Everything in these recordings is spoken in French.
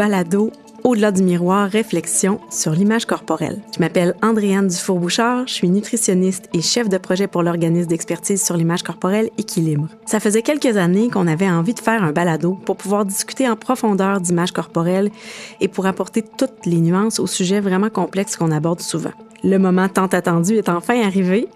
balado Au-delà du miroir, réflexion sur l'image corporelle. Je m'appelle Andréane Dufour-Bouchard, je suis nutritionniste et chef de projet pour l'organisme d'expertise sur l'image corporelle Équilibre. Ça faisait quelques années qu'on avait envie de faire un balado pour pouvoir discuter en profondeur d'image corporelle et pour apporter toutes les nuances aux sujets vraiment complexes qu'on aborde souvent. Le moment tant attendu est enfin arrivé.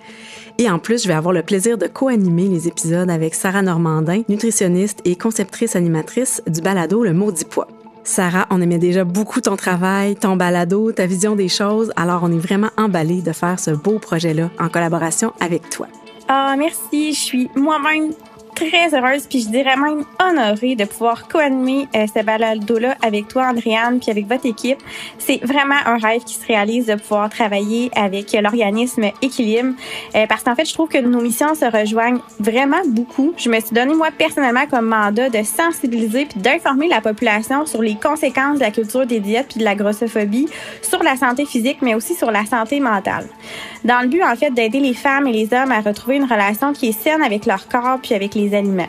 Et en plus, je vais avoir le plaisir de co-animer les épisodes avec Sarah Normandin, nutritionniste et conceptrice-animatrice du balado Le Maudit Poids. Sarah, on aimait déjà beaucoup ton travail, ton balado, ta vision des choses, alors on est vraiment emballés de faire ce beau projet-là en collaboration avec toi. Ah, merci, je suis moi-même très heureuse, puis je dirais même honorée de pouvoir co-animer ce balado-là avec toi, Andréane, puis avec votre équipe. C'est vraiment un rêve qui se réalise de pouvoir travailler avec l'organisme Équilibre, parce qu'en fait, je trouve que nos missions se rejoignent vraiment beaucoup. Je me suis donné, moi, personnellement, comme mandat de sensibiliser puis d'informer la population sur les conséquences de la culture des diètes puis de la grossophobie sur la santé physique, mais aussi sur la santé mentale. Dans le but, en fait, d'aider les femmes et les hommes à retrouver une relation qui est saine avec leur corps puis avec les aliments.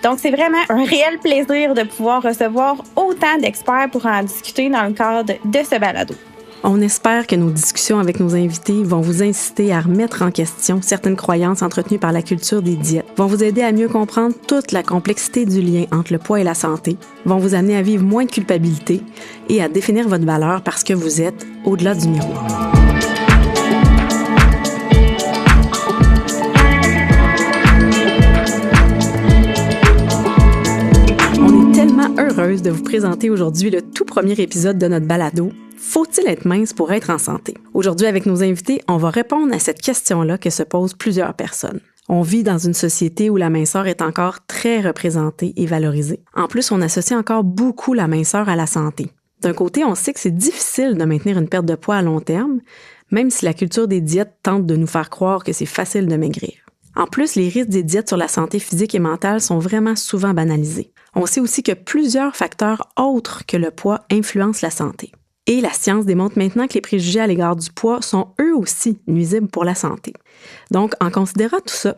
Donc, c'est vraiment un réel plaisir de pouvoir recevoir autant d'experts pour en discuter dans le cadre de ce balado. On espère que nos discussions avec nos invités vont vous inciter à remettre en question certaines croyances entretenues par la culture des diètes, vont vous aider à mieux comprendre toute la complexité du lien entre le poids et la santé, vont vous amener à vivre moins de culpabilité et à définir votre valeur parce que vous êtes au-delà du miroir. Heureuse de vous présenter aujourd'hui le tout premier épisode de notre balado « Faut-il être mince pour être en santé ?» Aujourd'hui, avec nos invités, on va répondre à cette question-là que se posent plusieurs personnes. On vit dans une société où la minceur est encore très représentée et valorisée. En plus, on associe encore beaucoup la minceur à la santé. D'un côté, on sait que c'est difficile de maintenir une perte de poids à long terme, même si la culture des diètes tente de nous faire croire que c'est facile de maigrir. En plus, les risques des diètes sur la santé physique et mentale sont vraiment souvent banalisés. On sait aussi que plusieurs facteurs autres que le poids influencent la santé. Et la science démontre maintenant que les préjugés à l'égard du poids sont eux aussi nuisibles pour la santé. Donc, en considérant tout ça,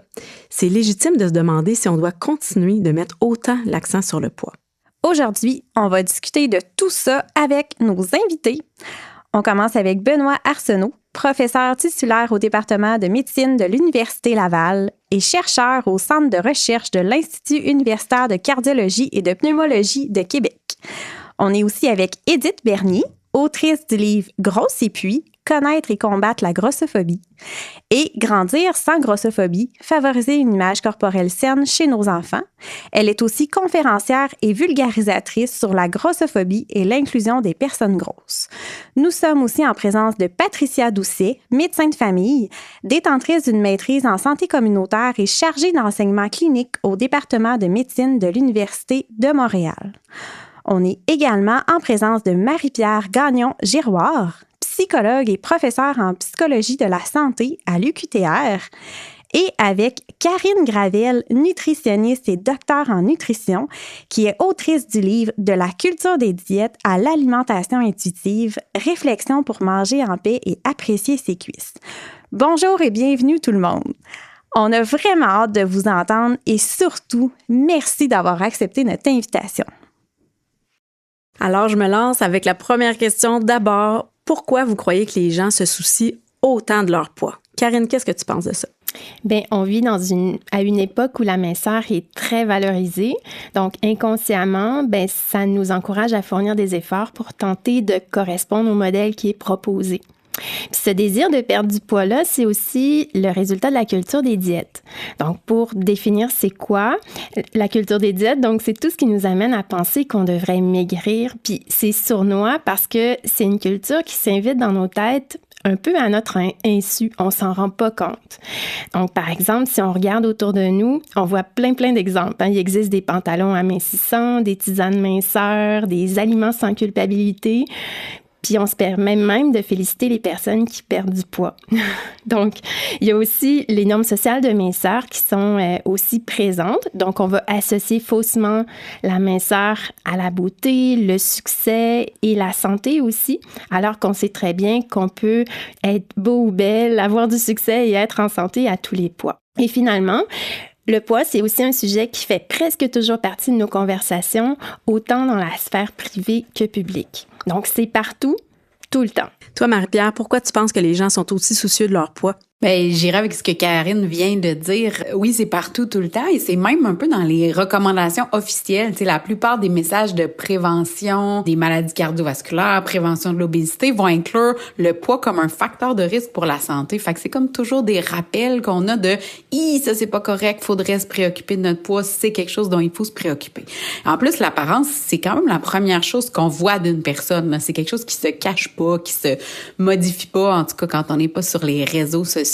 c'est légitime de se demander si on doit continuer de mettre autant l'accent sur le poids. Aujourd'hui, on va discuter de tout ça avec nos invités. On commence avec Benoît Arsenault, professeur titulaire au département de médecine de l'Université Laval et chercheur au Centre de recherche de l'Institut universitaire de cardiologie et de pneumologie de Québec. On est aussi avec Édith Bernier, autrice du livre « Grosse et puis, connaître et combattre la grossophobie » et « Grandir sans grossophobie, favoriser une image corporelle saine chez nos enfants ». Elle est aussi conférencière et vulgarisatrice sur la grossophobie et l'inclusion des personnes grosses. Nous sommes aussi en présence de Patricia Doucet, médecin de famille, détentrice d'une maîtrise en santé communautaire et chargée d'enseignement clinique au département de médecine de l'Université de Montréal. On est également en présence de Marie-Pierre Gagnon-Giroir, psychologue et professeure en psychologie de la santé à l'UQTR, et avec Karine Gravel, nutritionniste et docteur en nutrition, qui est autrice du livre « De la culture des diètes à l'alimentation intuitive, réflexion pour manger en paix et apprécier ses cuisses ». Bonjour et bienvenue tout le monde. On a vraiment hâte de vous entendre et surtout, merci d'avoir accepté notre invitation. Alors, je me lance avec la première question. D'abord, pourquoi vous croyez que les gens se soucient autant de leur poids? Karine, qu'est-ce que tu penses de ça? Bien, on vit à une époque où la minceur est très valorisée. Donc, inconsciemment, ça nous encourage à fournir des efforts pour tenter de correspondre au modèle qui est proposé. Puis ce désir de perdre du poids-là, c'est aussi le résultat de la culture des diètes. Donc, pour définir c'est quoi la culture des diètes, donc c'est tout ce qui nous amène à penser qu'on devrait maigrir. Puis c'est sournois parce que c'est une culture qui s'invite dans nos têtes un peu à notre insu, on s'en rend pas compte. Donc, par exemple, si on regarde autour de nous, on voit plein d'exemples. Il existe des pantalons amincissants, des tisanes minceurs, des aliments sans culpabilité. Puis on se permet même de féliciter les personnes qui perdent du poids. Donc, il y a aussi les normes sociales de minceur qui sont aussi présentes. Donc, on va associer faussement la minceur à la beauté, le succès et la santé aussi, alors qu'on sait très bien qu'on peut être beau ou belle, avoir du succès et être en santé à tous les poids. Et finalement, Le poids, c'est aussi un sujet qui fait presque toujours partie de nos conversations, autant dans la sphère privée que publique. Donc, c'est partout, tout le temps. Toi, Marie-Pierre, pourquoi tu penses que les gens sont aussi soucieux de leur poids? Ben, j'irai avec ce que Karine vient de dire. Oui, c'est partout tout le temps et c'est même un peu dans les recommandations officielles. Tu sais, la plupart des messages de prévention des maladies cardiovasculaires, prévention de l'obésité vont inclure le poids comme un facteur de risque pour la santé. Fait que c'est comme toujours des rappels qu'on a de « ça c'est pas correct, faudrait se préoccuper de notre poids, c'est quelque chose dont il faut se préoccuper ». En plus, l'apparence, c'est quand même la première chose qu'on voit d'une personne, là. C'est quelque chose qui se cache pas, qui se modifie pas, en tout cas quand on n'est pas sur les réseaux sociaux.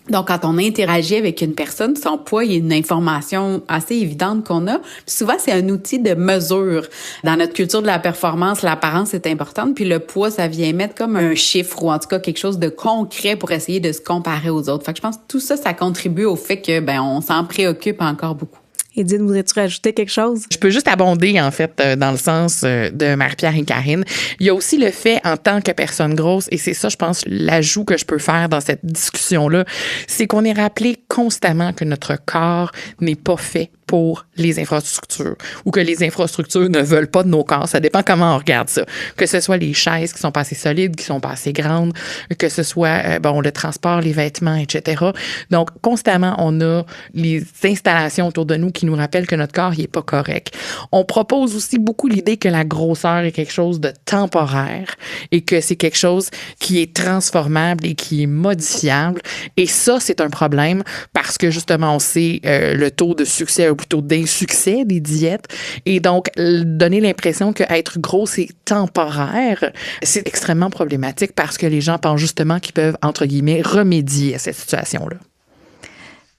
Donc, quand on interagit avec une personne, son poids, il y a une information assez évidente qu'on a. Puis souvent, c'est un outil de mesure. Dans notre culture de la performance, l'apparence est importante, puis le poids, ça vient mettre comme un chiffre ou en tout cas quelque chose de concret pour essayer de se comparer aux autres. Fait que je pense que tout ça, ça contribue au fait que, on s'en préoccupe encore beaucoup. Edith, voudrais-tu rajouter quelque chose? Je peux juste abonder, en fait, dans le sens de Marie-Pierre et Karine. Il y a aussi le fait, en tant que personne grosse, et c'est ça, je pense, l'ajout que je peux faire dans cette discussion-là, c'est qu'on est rappelé constamment que notre corps n'est pas fait pour les infrastructures ou que les infrastructures ne veulent pas de nos corps. Ça dépend comment on regarde ça. Que ce soit les chaises qui sont pas assez solides, qui sont pas assez grandes, que ce soit, le transport, les vêtements, etc. Donc, constamment, on a les installations autour de nous qui nous rappellent que notre corps, il est pas correct. On propose aussi beaucoup l'idée que la grosseur est quelque chose de temporaire et que c'est quelque chose qui est transformable et qui est modifiable. Et ça, c'est un problème parce que, justement, on sait le taux de succès ou plutôt d'insuccès des diètes. Et donc, donner l'impression qu'être gros, c'est temporaire, c'est extrêmement problématique parce que les gens pensent justement qu'ils peuvent, entre guillemets, remédier à cette situation-là.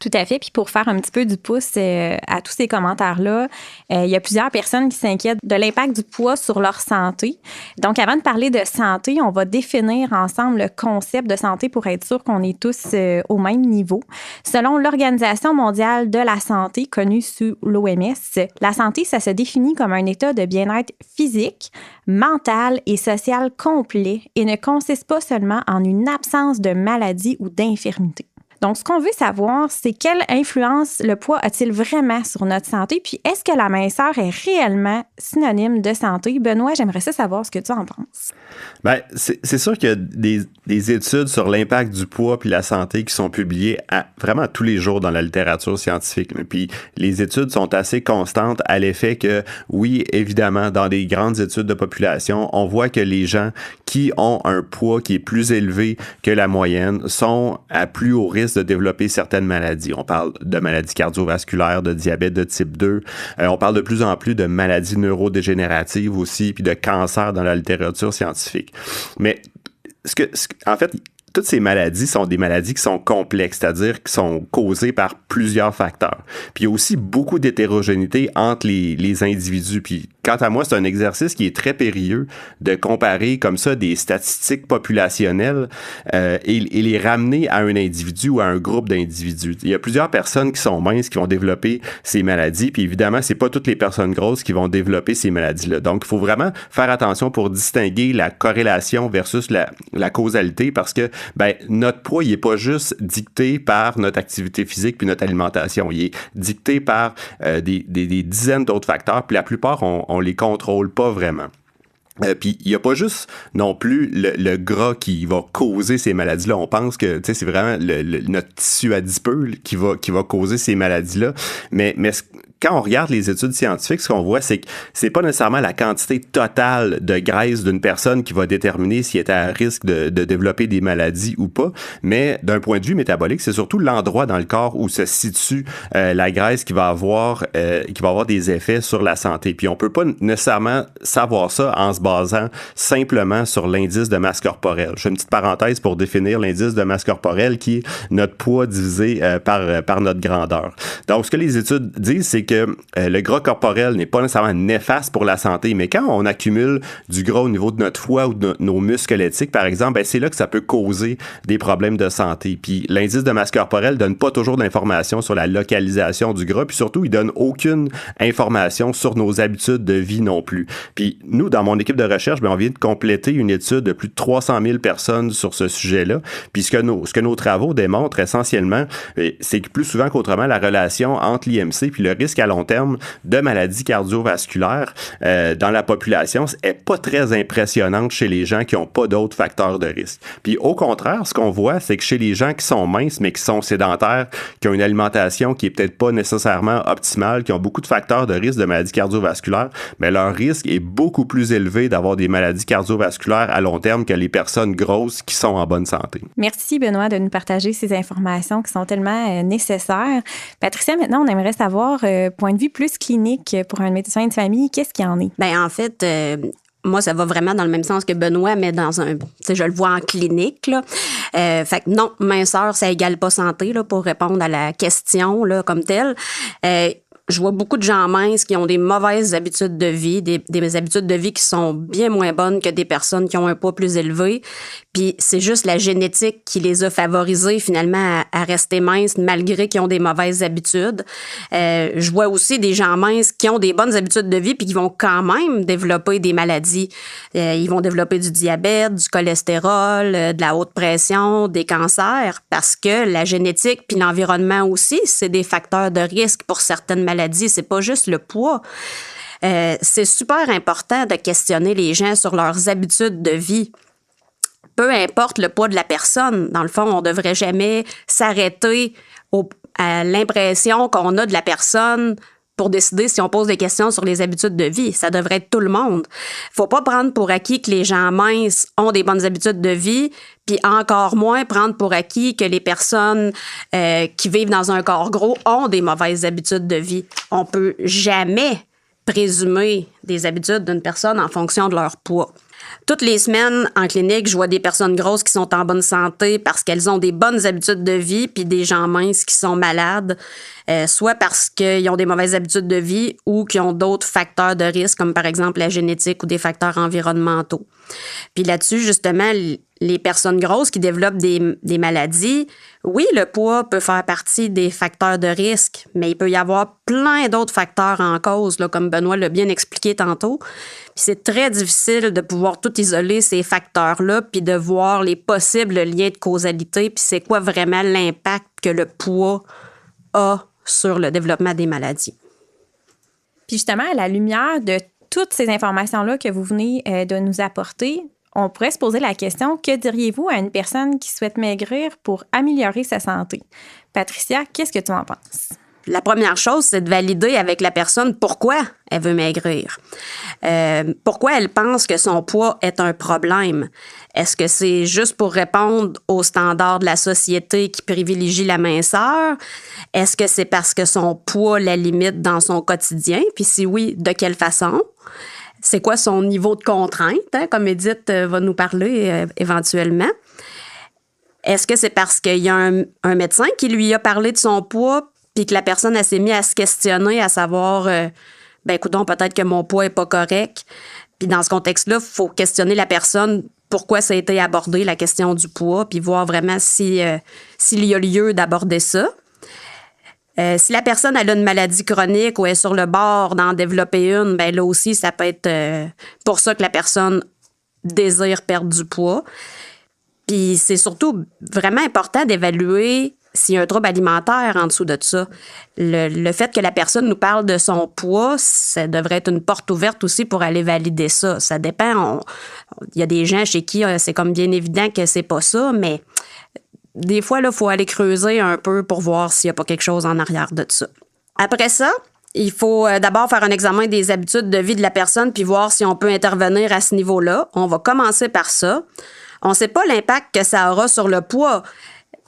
Tout à fait. Puis pour faire un petit peu du pouce à tous ces commentaires-là, il y a plusieurs personnes qui s'inquiètent de l'impact du poids sur leur santé. Donc, avant de parler de santé, on va définir ensemble le concept de santé pour être sûr qu'on est tous au même niveau. Selon l'Organisation mondiale de la santé, connue sous l'OMS, la santé, ça se définit comme un état de bien-être physique, mental et social complet et ne consiste pas seulement en une absence de maladie ou d'infirmité. Donc, ce qu'on veut savoir, c'est quelle influence le poids a-t-il vraiment sur notre santé? Puis, est-ce que la minceur est réellement synonyme de santé? Benoît, j'aimerais ça savoir ce que tu en penses. Bien, c'est sûr qu'il y a des études sur l'impact du poids puis la santé qui sont publiées vraiment tous les jours dans la littérature scientifique. Puis, les études sont assez constantes à l'effet que, oui, évidemment, dans des grandes études de population, on voit que les gens qui ont un poids qui est plus élevé que la moyenne sont à plus haut risque de développer certaines maladies. On parle de maladies cardiovasculaires, de diabète de type 2. On parle de plus en plus de maladies neurodégénératives aussi, puis de cancer dans la littérature scientifique. Mais en fait, toutes ces maladies sont des maladies qui sont complexes, c'est-à-dire qui sont causées par plusieurs facteurs. Puis il y a aussi beaucoup d'hétérogénéité entre les individus. Puis quant à moi, c'est un exercice qui est très périlleux de comparer comme ça des statistiques populationnelles et les ramener à un individu ou à un groupe d'individus. Il y a plusieurs personnes qui sont minces qui vont développer ces maladies. Puis évidemment, c'est pas toutes les personnes grosses qui vont développer ces maladies-là. Donc, il faut vraiment faire attention pour distinguer la corrélation versus la causalité parce que notre poids, il est pas juste dicté par notre activité physique puis notre alimentation. Il est dicté par des dizaines d'autres facteurs. Puis la plupart, on les contrôle pas vraiment. Puis il y a pas juste non plus le gras qui va causer ces maladies-là. On pense que c'est vraiment notre tissu adipeux qui va causer ces maladies-là. Mais quand on regarde les études scientifiques, ce qu'on voit, c'est que c'est pas nécessairement la quantité totale de graisse d'une personne qui va déterminer si elle est à risque de développer des maladies ou pas, mais d'un point de vue métabolique, c'est surtout l'endroit dans le corps où se situe la graisse qui va avoir des effets sur la santé. Puis on peut pas nécessairement savoir ça en se basant simplement sur l'indice de masse corporelle. Je fais une petite parenthèse pour définir l'indice de masse corporelle qui est notre poids divisé par notre grandeur. Donc, ce que les études disent, c'est que le gras corporel n'est pas nécessairement néfaste pour la santé, mais quand on accumule du gras au niveau de notre foie ou de nos muscles squelettiques, par exemple, ben c'est là que ça peut causer des problèmes de santé. Puis l'indice de masse corporelle donne pas toujours d'informations sur la localisation du gras, puis surtout, il donne aucune information sur nos habitudes de vie non plus. Puis nous, dans mon équipe de recherche, ben on vient de compléter une étude de plus de 300 000 personnes sur ce sujet-là. Puis ce que nos travaux démontrent essentiellement, c'est que plus souvent qu'autrement, la relation entre l'IMC puis le risque à long terme de maladies cardiovasculaires dans la population est pas très impressionnante chez les gens qui n'ont pas d'autres facteurs de risque. Puis au contraire, ce qu'on voit, c'est que chez les gens qui sont minces, mais qui sont sédentaires, qui ont une alimentation qui est peut-être pas nécessairement optimale, qui ont beaucoup de facteurs de risque de maladies cardiovasculaires, mais leur risque est beaucoup plus élevé d'avoir des maladies cardiovasculaires à long terme que les personnes grosses qui sont en bonne santé. Merci, Benoît, de nous partager ces informations qui sont tellement nécessaires. Patricia, maintenant, on aimerait savoir, point de vue plus clinique pour un médecin de famille, qu'est-ce qu'il y en est? Bien, en fait, moi, ça va vraiment dans le même sens que Benoît, mais dans un... Tu sais, je le vois en clinique, là. Fait que non, minceur, ça égale pas santé, là, pour répondre à la question, là, comme telle. Je vois beaucoup de gens minces qui ont des mauvaises habitudes de vie, des habitudes de vie qui sont bien moins bonnes que des personnes qui ont un poids plus élevé. Puis c'est juste la génétique qui les a favorisés finalement à rester minces malgré qu'ils ont des mauvaises habitudes. Je vois aussi des gens minces qui ont des bonnes habitudes de vie puis qui vont quand même développer des maladies. Ils vont développer du diabète, du cholestérol, de la haute pression, des cancers parce que la génétique puis l'environnement aussi, c'est des facteurs de risque pour certaines maladies. C'est pas juste le poids. C'est super important de questionner les gens sur leurs habitudes de vie. Peu importe le poids de la personne, dans le fond, on ne devrait jamais s'arrêter à l'impression qu'on a de la personne pour décider si on pose des questions sur les habitudes de vie. Ça devrait être tout le monde. Faut pas prendre pour acquis que les gens minces ont des bonnes habitudes de vie, puis encore moins prendre pour acquis que les personnes qui vivent dans un corps gros ont des mauvaises habitudes de vie. On peut jamais présumer des habitudes d'une personne en fonction de leur poids. Toutes les semaines, en clinique, je vois des personnes grosses qui sont en bonne santé parce qu'elles ont des bonnes habitudes de vie, puis des gens minces qui sont malades, soit parce qu'ils ont des mauvaises habitudes de vie ou qui ont d'autres facteurs de risque, comme par exemple la génétique ou des facteurs environnementaux. Puis là-dessus, justement, les personnes grosses qui développent des maladies, oui, le poids peut faire partie des facteurs de risque, mais il peut y avoir plein d'autres facteurs en cause, là, comme Benoît l'a bien expliqué tantôt. Puis c'est très difficile de pouvoir tout isoler ces facteurs-là, puis de voir les possibles liens de causalité, puis c'est quoi vraiment l'impact que le poids a sur le développement des maladies. Puis justement, à la lumière de toutes ces informations-là que vous venez de nous apporter, on pourrait se poser la question, que diriez-vous à une personne qui souhaite maigrir pour améliorer sa santé? Patricia, qu'est-ce que tu en penses? La première chose, c'est de valider avec la personne pourquoi elle veut maigrir. Pourquoi elle pense que son poids est un problème. Est-ce que c'est juste pour répondre aux standards de la société qui privilégie la minceur? Est-ce que c'est parce que son poids la limite dans son quotidien? Puis si oui, de quelle façon? C'est quoi son niveau de contrainte, hein, comme Edith va nous parler éventuellement? Est-ce que c'est parce qu'il y a un médecin qui lui a parlé de son poids puis que la personne elle s'est mise à se questionner, à savoir, coudonc, peut-être que mon poids n'est pas correct. Puis dans ce contexte-là, il faut questionner la personne pourquoi ça a été abordé, la question du poids, puis voir vraiment s'il y a lieu d'aborder ça. Si la personne elle a une maladie chronique ou est sur le bord d'en développer une, ben là aussi, ça peut être pour ça que la personne désire perdre du poids. Puis c'est surtout vraiment important d'évaluer s'il y a un trouble alimentaire en dessous de ça. Le fait que la personne nous parle de son poids, ça devrait être une porte ouverte aussi pour aller valider ça. Ça dépend. Il y a des gens chez qui c'est comme bien évident que c'est pas ça, mais des fois, il faut aller creuser un peu pour voir s'il n'y a pas quelque chose en arrière de ça. Après ça, il faut d'abord faire un examen des habitudes de vie de la personne puis voir si on peut intervenir à ce niveau-là. On va commencer par ça. On ne sait pas l'impact que ça aura sur le poids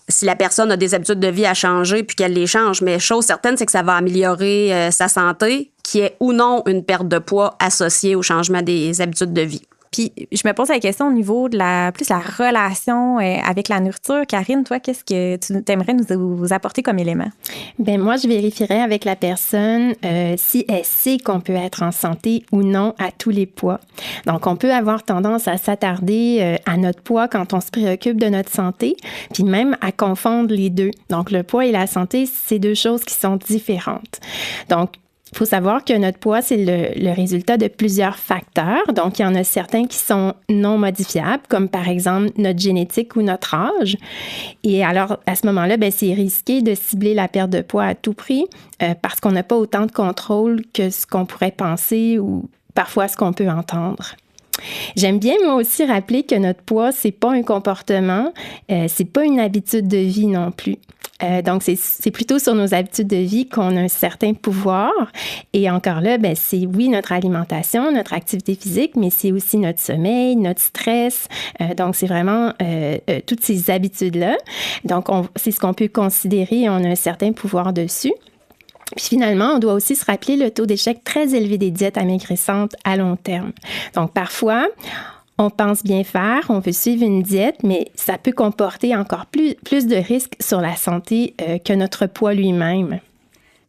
si la personne a des habitudes de vie à changer puis qu'elle les change. Mais chose certaine, c'est que ça va améliorer sa santé, qu'il y ait ou non une perte de poids associée au changement des habitudes de vie. Puis, je me pose la question au niveau de la relation avec la nourriture. Karine, toi, qu'est-ce que tu aimerais nous apporter comme élément? Ben moi, je vérifierais avec la personne si elle sait qu'on peut être en santé ou non à tous les poids. Donc, on peut avoir tendance à s'attarder à notre poids quand on se préoccupe de notre santé, puis même à confondre les deux. Donc, le poids et la santé, c'est deux choses qui sont différentes. Donc, il faut savoir que notre poids, c'est le résultat de plusieurs facteurs. Donc, il y en a certains qui sont non modifiables, comme par exemple notre génétique ou notre âge. Et alors, à ce moment-là, ben, c'est risqué de cibler la perte de poids à tout prix parce qu'on n'a pas autant de contrôle que ce qu'on pourrait penser ou parfois ce qu'on peut entendre. J'aime bien, moi aussi, rappeler que notre poids, c'est pas un comportement, c'est pas une habitude de vie non plus. Donc, c'est plutôt sur nos habitudes de vie qu'on a un certain pouvoir. Et encore là, ben, c'est oui, notre alimentation, notre activité physique, mais c'est aussi notre sommeil, notre stress. Donc, c'est vraiment toutes ces habitudes-là. Donc, c'est ce qu'on peut considérer, on a un certain pouvoir dessus. Puis finalement, on doit aussi se rappeler le taux d'échec très élevé des diètes amaigrissantes à long terme. Donc, parfois, on pense bien faire, on veut suivre une diète, mais ça peut comporter encore plus de risques sur la santé que notre poids lui-même.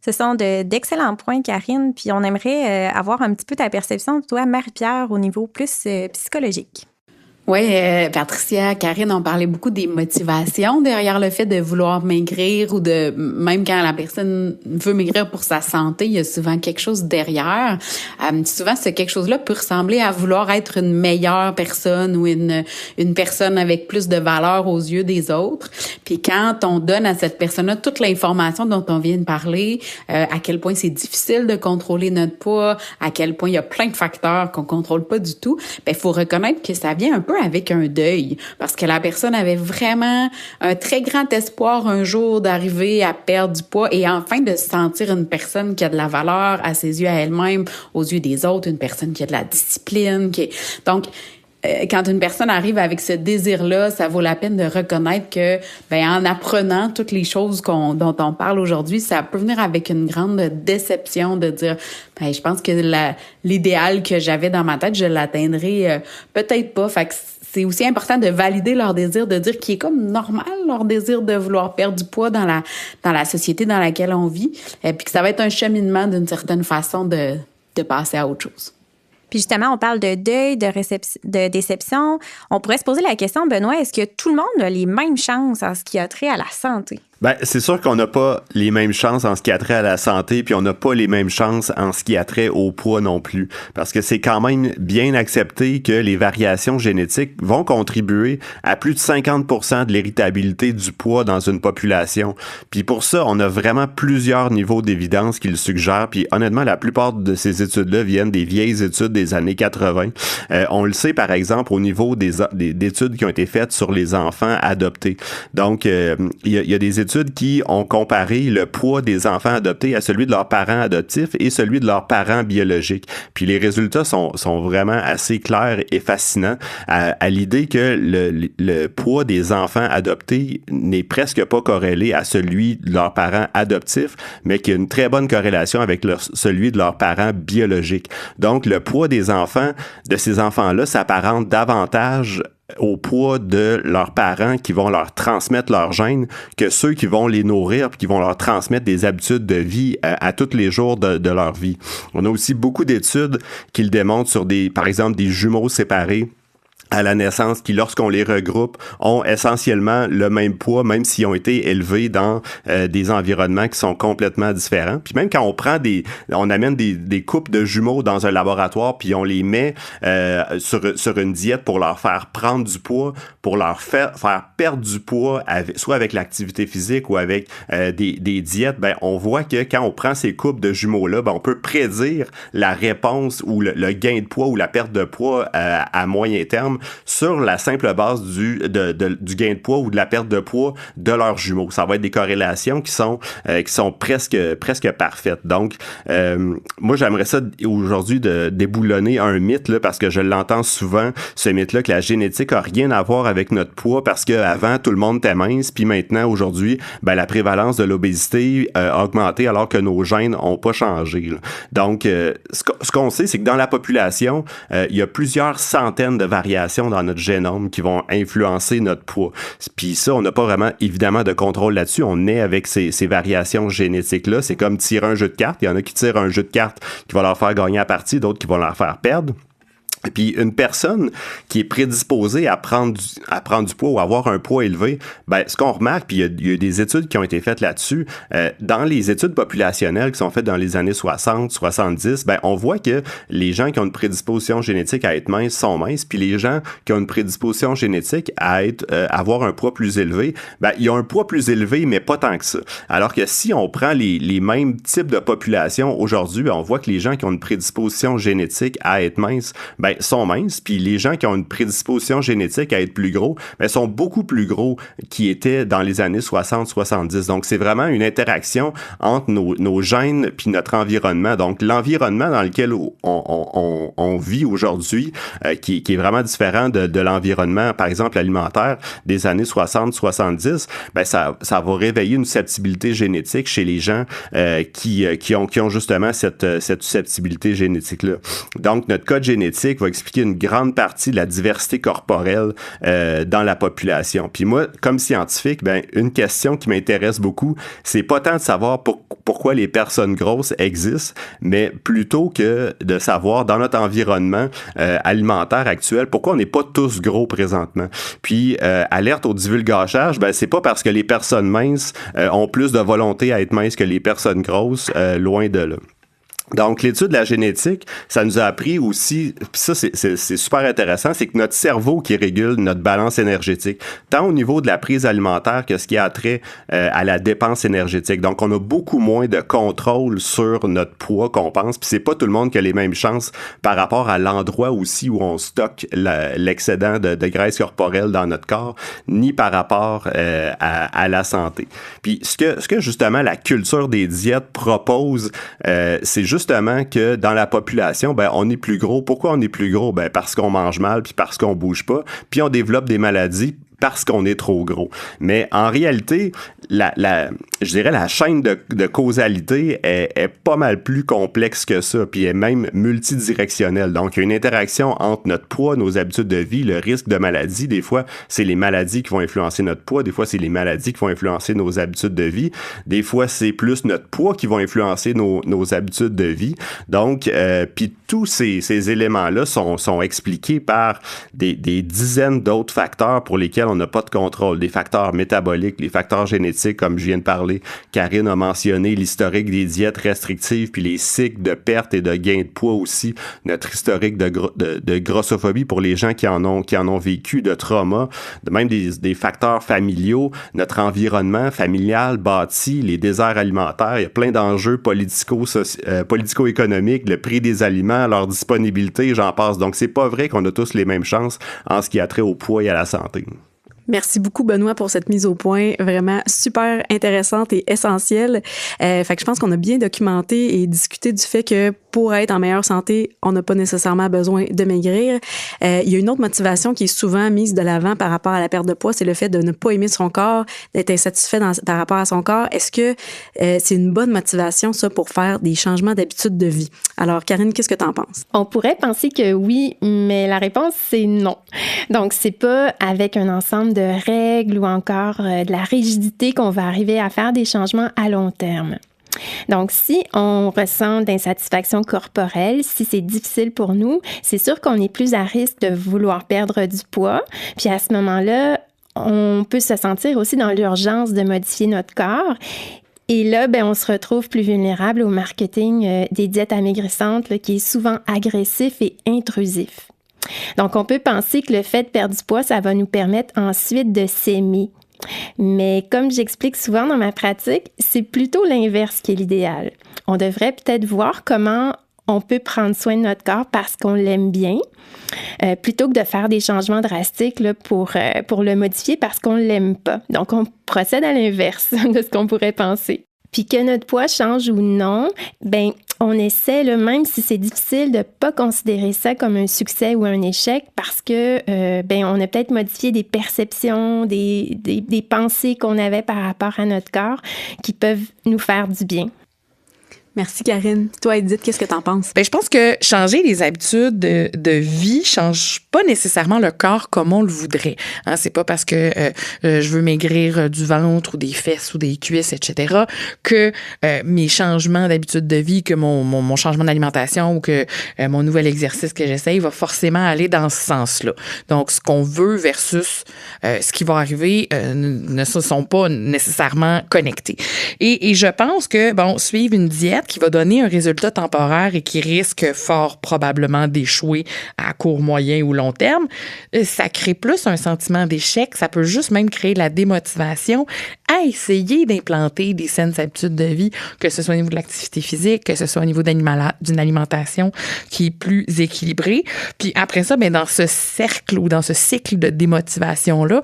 Ce sont d'excellents points, Karine. Puis on aimerait avoir un petit peu ta perception de toi, Marie-Pierre, au niveau plus psychologique. Oui, Patricia, Karine, on parlait beaucoup des motivations derrière le fait de vouloir maigrir ou de même quand la personne veut maigrir pour sa santé, il y a souvent quelque chose derrière. Souvent, ce quelque chose-là peut ressembler à vouloir être une meilleure personne ou une personne avec plus de valeur aux yeux des autres. Puis quand on donne à cette personne-là toute l'information dont on vient de parler, à quel point c'est difficile de contrôler notre poids, à quel point il y a plein de facteurs qu'on contrôle pas du tout, ben faut reconnaître que ça vient un peu avec un deuil, parce que la personne avait vraiment un très grand espoir un jour d'arriver à perdre du poids et enfin de se sentir une personne qui a de la valeur à ses yeux à elle-même, aux yeux des autres, une personne qui a de la discipline. Donc, quand une personne arrive avec ce désir-là, ça vaut la peine de reconnaître que, ben, en apprenant toutes les choses dont on parle aujourd'hui, ça peut venir avec une grande déception de dire, ben, je pense que l'idéal que j'avais dans ma tête, je l'atteindrai peut-être pas. Fait que c'est aussi important de valider leur désir, de dire qu'il est comme normal leur désir de vouloir perdre du poids dans la société dans laquelle on vit, et puis que ça va être un cheminement d'une certaine façon de passer à autre chose. Puis justement, on parle de deuil, de déception. On pourrait se poser la question, Benoît, est-ce que tout le monde a les mêmes chances en ce qui a trait à la santé? Ben, c'est sûr qu'on n'a pas les mêmes chances en ce qui a trait à la santé, puis on n'a pas les mêmes chances en ce qui a trait au poids non plus. Parce que c'est quand même bien accepté que les variations génétiques vont contribuer à plus de 50% de l'héritabilité du poids dans une population. Puis pour ça, on a vraiment plusieurs niveaux d'évidence qui le suggèrent. Puis honnêtement, la plupart de ces études-là viennent des vieilles études des années 80. On le sait, par exemple, au niveau des études qui ont été faites sur les enfants adoptés. Donc, il y a des études qui ont comparé le poids des enfants adoptés à celui de leurs parents adoptifs et celui de leurs parents biologiques. Puis les résultats sont vraiment assez clairs et fascinants à l'idée que le poids des enfants adoptés n'est presque pas corrélé à celui de leurs parents adoptifs, mais qu'il y a une très bonne corrélation avec celui de leurs parents biologiques. Donc, le poids des enfants, de ces enfants-là, s'apparente davantage au poids de leurs parents qui vont leur transmettre leurs gènes que ceux qui vont les nourrir puis qui vont leur transmettre des habitudes de vie à tous les jours de leur vie. On a aussi beaucoup d'études qui le démontrent sur par exemple, des jumeaux séparés à la naissance qui, lorsqu'on les regroupe, ont essentiellement le même poids, même s'ils ont été élevés dans des environnements qui sont complètement différents. Puis même quand on amène des couples de jumeaux dans un laboratoire, puis on les met sur une diète pour leur faire prendre du poids, pour leur faire perdre du poids, soit avec l'activité physique ou avec des diètes, ben on voit que quand on prend ces couples de jumeaux-là, ben on peut prédire la réponse ou le gain de poids ou la perte de poids à moyen terme sur la simple base du gain de poids ou de la perte de poids de leurs jumeaux. Ça va être des corrélations qui sont presque parfaites. Donc, moi, j'aimerais ça aujourd'hui de déboulonner un mythe, là, parce que je l'entends souvent, ce mythe-là, que la génétique a rien à voir avec notre poids parce qu'avant, tout le monde était mince, puis maintenant, aujourd'hui, ben, la prévalence de l'obésité a augmenté alors que nos gènes n'ont pas changé. Là. Donc, ce qu'on sait, c'est que dans la population, il y a plusieurs centaines de variations dans notre génome qui vont influencer notre poids. Puis ça, on n'a pas vraiment, évidemment, de contrôle là-dessus. On est avec ces variations génétiques-là. C'est comme tirer un jeu de cartes. Il y en a qui tirent un jeu de cartes qui va leur faire gagner la partie, d'autres qui vont leur faire perdre. Et puis, une personne qui est prédisposée à prendre du poids ou à avoir un poids élevé, ben, ce qu'on remarque, puis il y a des études qui ont été faites là-dessus, dans les études populationnelles qui sont faites dans les années 60, 70, ben, on voit que les gens qui ont une prédisposition génétique à être minces sont minces, puis les gens qui ont une prédisposition génétique à avoir un poids plus élevé, ben, ils ont un poids plus élevé, mais pas tant que ça. Alors que si on prend les mêmes types de populations aujourd'hui, ben, on voit que les gens qui ont une prédisposition génétique à être minces, ben, sont minces, puis les gens qui ont une prédisposition génétique à être plus gros, ben, sont beaucoup plus gros qu'ils étaient dans les années 60-70. Donc, c'est vraiment une interaction entre nos gènes puis notre environnement. Donc, l'environnement dans lequel on vit aujourd'hui, qui est vraiment différent de l'environnement, par exemple, alimentaire des années 60-70, ben, ça va réveiller une susceptibilité génétique chez les gens qui ont justement cette susceptibilité génétique-là. Donc, notre code génétique va expliquer une grande partie de la diversité corporelle dans la population. Puis moi, comme scientifique, ben, une question qui m'intéresse beaucoup, c'est pas tant de savoir pourquoi les personnes grosses existent, mais plutôt que de savoir dans notre environnement alimentaire actuel, pourquoi on n'est pas tous gros présentement. Puis, alerte au divulgachage, ben, c'est pas parce que les personnes minces ont plus de volonté à être minces que les personnes grosses, loin de là. Donc, l'étude de la génétique, ça nous a appris aussi, puis ça, c'est super intéressant, c'est que notre cerveau qui régule notre balance énergétique, tant au niveau de la prise alimentaire que ce qui a trait à la dépense énergétique. Donc, on a beaucoup moins de contrôle sur notre poids qu'on pense, puis c'est pas tout le monde qui a les mêmes chances par rapport à l'endroit aussi où on stocke l'excédent de graisse corporelle dans notre corps, ni par rapport à la santé. Puis, ce que justement la culture des diètes propose, c'est justement que dans la population, ben, on est plus gros. Pourquoi on est plus gros? Ben, parce qu'on mange mal, puis parce qu'on bouge pas, puis on développe des maladies parce qu'on est trop gros. Mais en réalité, je dirais la chaîne de causalité est pas mal plus complexe que ça, puis est même multidirectionnelle. Donc, il y a une interaction entre notre poids, nos habitudes de vie, le risque de maladie. Des fois, c'est les maladies qui vont influencer notre poids. Des fois, c'est les maladies qui vont influencer nos habitudes de vie. Des fois, c'est plus notre poids qui vont influencer nos habitudes de vie. Donc, puis tous ces éléments-là sont expliqués par des dizaines d'autres facteurs pour lesquels on n'a pas de contrôle. Des facteurs métaboliques, les facteurs génétiques, comme je viens de parler. Karine a mentionné l'historique des diètes restrictives, puis les cycles de perte et de gain de poids aussi. Notre historique de grossophobie pour les gens qui en ont vécu, de trauma, même des facteurs familiaux, notre environnement familial bâti, les déserts alimentaires. Il y a plein d'enjeux politico-économiques, le prix des aliments, leur disponibilité, j'en passe. Donc, c'est pas vrai qu'on a tous les mêmes chances en ce qui a trait au poids et à la santé. Merci beaucoup, Benoît, pour cette mise au point vraiment super intéressante et essentielle. Fait que je pense qu'on a bien documenté et discuté du fait que pour être en meilleure santé, on n'a pas nécessairement besoin de maigrir. Il y a une autre motivation qui est souvent mise de l'avant par rapport à la perte de poids, c'est le fait de ne pas aimer son corps, d'être insatisfait par rapport à son corps. Est-ce que c'est une bonne motivation, ça, pour faire des changements d'habitude de vie? Alors, Karine, qu'est-ce que tu en penses? On pourrait penser que oui, mais la réponse, c'est non. Donc, c'est pas avec un ensemble de règles ou encore de la rigidité qu'on va arriver à faire des changements à long terme. Donc, si on ressent d'insatisfaction corporelle, si c'est difficile pour nous, c'est sûr qu'on est plus à risque de vouloir perdre du poids. Puis à ce moment-là, on peut se sentir aussi dans l'urgence de modifier notre corps. Et là, ben, on se retrouve plus vulnérable au marketing des diètes amaigrissantes là, qui est souvent agressif et intrusif. Donc, on peut penser que le fait de perdre du poids, ça va nous permettre ensuite de s'aimer. Mais comme j'explique souvent dans ma pratique, c'est plutôt l'inverse qui est l'idéal. On devrait peut-être voir comment on peut prendre soin de notre corps parce qu'on l'aime bien, plutôt que de faire des changements drastiques là, pour le modifier parce qu'on ne l'aime pas. Donc, on procède à l'inverse de ce qu'on pourrait penser. Puis que notre poids change ou non, ben on essaie, là, même si c'est difficile, de ne pas considérer ça comme un succès ou un échec parce que on a peut-être modifié des perceptions, des pensées qu'on avait par rapport à notre corps qui peuvent nous faire du bien. Merci, Karine. Toi, Edith, qu'est-ce que t'en penses? Ben, je pense que changer les habitudes de vie change pas nécessairement le corps comme on le voudrait. Hein, c'est pas parce que je veux maigrir du ventre ou des fesses ou des cuisses, etc., que mes changements d'habitude de vie, que mon changement d'alimentation ou que mon nouvel exercice que j'essaye va forcément aller dans ce sens-là. Donc, ce qu'on veut versus ce qui va arriver ne sont pas nécessairement connectés. Et je pense que, suivre une diète qui va donner un résultat temporaire et qui risque fort probablement d'échouer à court, moyen ou long terme, ça crée plus un sentiment d'échec. Ça peut juste même créer de la démotivation à essayer d'implanter des saines habitudes de vie, que ce soit au niveau de l'activité physique, que ce soit au niveau d'une alimentation qui est plus équilibrée. Puis après ça, dans ce cercle ou dans ce cycle de démotivation-là,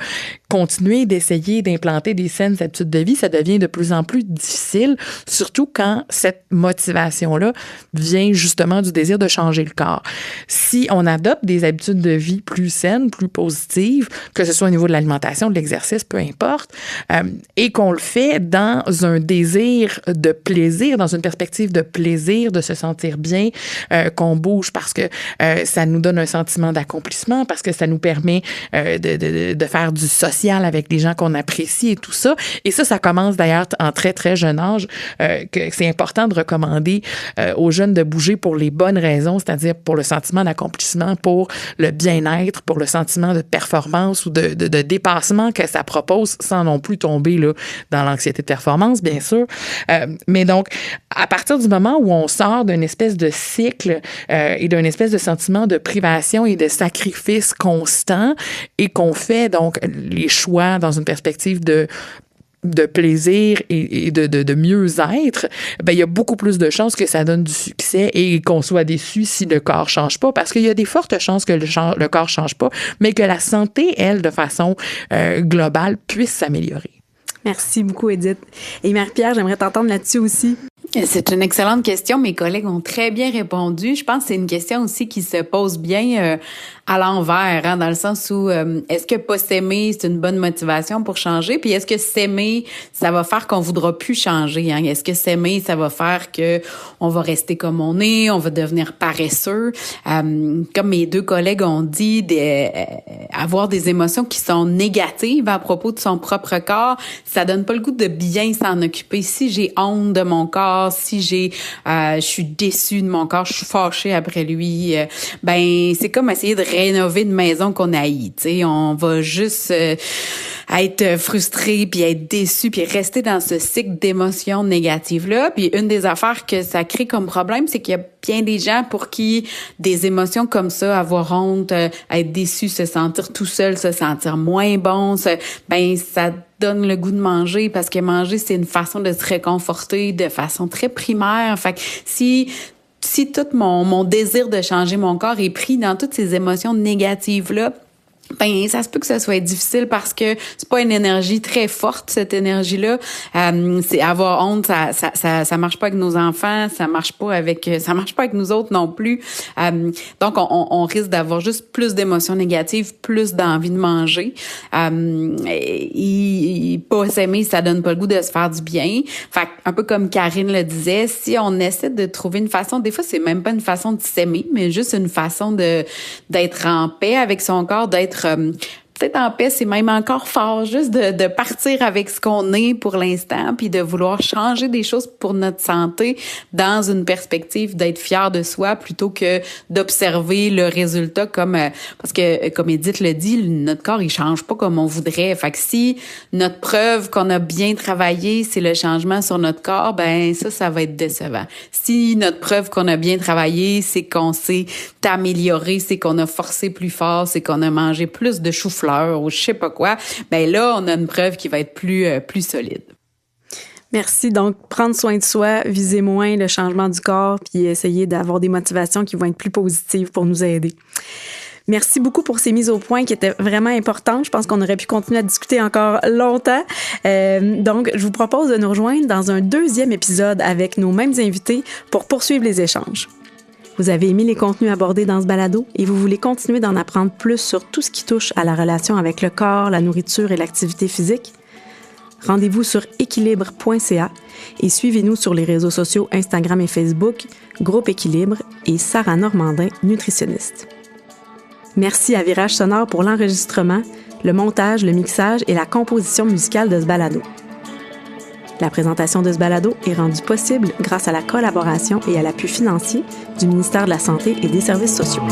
continuer d'essayer d'implanter des saines habitudes de vie, ça devient de plus en plus difficile, surtout quand cette motivation-là vient justement du désir de changer le corps. Si on adopte des habitudes de vie plus saines, plus positives, que ce soit au niveau de l'alimentation, de l'exercice, peu importe, et qu'on le fait dans un désir de plaisir, dans une perspective de plaisir, de se sentir bien, qu'on bouge parce que ça nous donne un sentiment d'accomplissement, parce que ça nous permet de faire du social avec des gens qu'on apprécie et tout ça. Et ça commence d'ailleurs en très, très jeune âge, que c'est important de recommander aux jeunes de bouger pour les bonnes raisons, c'est-à-dire pour le sentiment d'accomplissement, pour le bien-être, pour le sentiment de performance ou de dépassement que ça propose sans non plus tomber là, dans l'anxiété de performance, bien sûr. Mais donc, à partir du moment où on sort d'une espèce de cycle et d'un espèce de sentiment de privation et de sacrifice constant et qu'on fait donc les choix dans une perspective de plaisir et de mieux-être, il y a beaucoup plus de chances que ça donne du succès et qu'on soit déçu si le corps change pas, parce qu'il y a des fortes chances que le corps change pas, mais que la santé, elle, de façon globale, puisse s'améliorer. Merci beaucoup, Edith. Et Marie-Pierre, j'aimerais t'entendre là-dessus aussi. C'est une excellente question. Mes collègues ont très bien répondu. Je pense que c'est une question aussi qui se pose bien à l'envers, hein, dans le sens où est-ce que pas s'aimer, c'est une bonne motivation pour changer? Puis est-ce que s'aimer, ça va faire qu'on voudra plus changer? Hein? Est-ce que s'aimer, ça va faire que on va rester comme on est, on va devenir paresseux? Comme mes deux collègues ont dit, avoir des émotions qui sont négatives à propos de son propre corps, ça donne pas le goût de bien s'en occuper. Si j'ai honte de mon corps, si je suis déçue de mon corps, je suis fâchée après lui, c'est comme essayer de rénover une maison qu'on haït, tu sais, on va juste être frustré puis être déçu puis rester dans ce cycle d'émotions négatives là. Puis une des affaires que ça crée comme problème, c'est qu'il y a bien des gens pour qui des émotions comme ça, avoir honte, être déçu, se sentir tout seul, se sentir moins bon, ça donne le goût de manger, parce que manger, c'est une façon de se réconforter de façon très primaire. Fait que si tout mon désir de changer mon corps est pris dans toutes ces émotions négatives-là, ça se peut que ça soit difficile parce que c'est pas une énergie très forte, cette énergie-là. C'est avoir honte, ça marche pas avec nos enfants, ça marche pas avec nous autres non plus. Donc on risque d'avoir juste plus d'émotions négatives, plus d'envie de manger. Pas s'aimer, ça donne pas le goût de se faire du bien. Fait un peu comme Karine le disait, si on essaie de trouver une façon, des fois c'est même pas une façon de s'aimer, mais juste une façon d'être en paix avec son corps, d'être peut-être en paix, c'est même encore fort, juste de partir avec ce qu'on est pour l'instant, puis de vouloir changer des choses pour notre santé dans une perspective d'être fier de soi plutôt que d'observer le résultat parce que, comme Edith le dit, notre corps, il change pas comme on voudrait. Fait que si notre preuve qu'on a bien travaillé, c'est le changement sur notre corps, ça va être décevant. Si notre preuve qu'on a bien travaillé, c'est qu'on s'est amélioré, c'est qu'on a forcé plus fort, c'est qu'on a mangé plus de chou-fleur ou je sais pas quoi, là, on a une preuve qui va être plus solide. Merci. Donc, prendre soin de soi, viser moins le changement du corps, puis essayer d'avoir des motivations qui vont être plus positives pour nous aider. Merci beaucoup pour ces mises au point qui étaient vraiment importantes. Je pense qu'on aurait pu continuer à discuter encore longtemps. Donc, je vous propose de nous rejoindre dans un deuxième épisode avec nos mêmes invités pour poursuivre les échanges. Vous avez aimé les contenus abordés dans ce balado et vous voulez continuer d'en apprendre plus sur tout ce qui touche à la relation avec le corps, la nourriture et l'activité physique? Rendez-vous sur équilibre.ca et suivez-nous sur les réseaux sociaux Instagram et Facebook, Groupe Équilibre et Sarah Normandin, nutritionniste. Merci à Virage Sonore pour l'enregistrement, le montage, le mixage et la composition musicale de ce balado. La présentation de ce balado est rendue possible grâce à la collaboration et à l'appui financier du ministère de la Santé et des Services sociaux.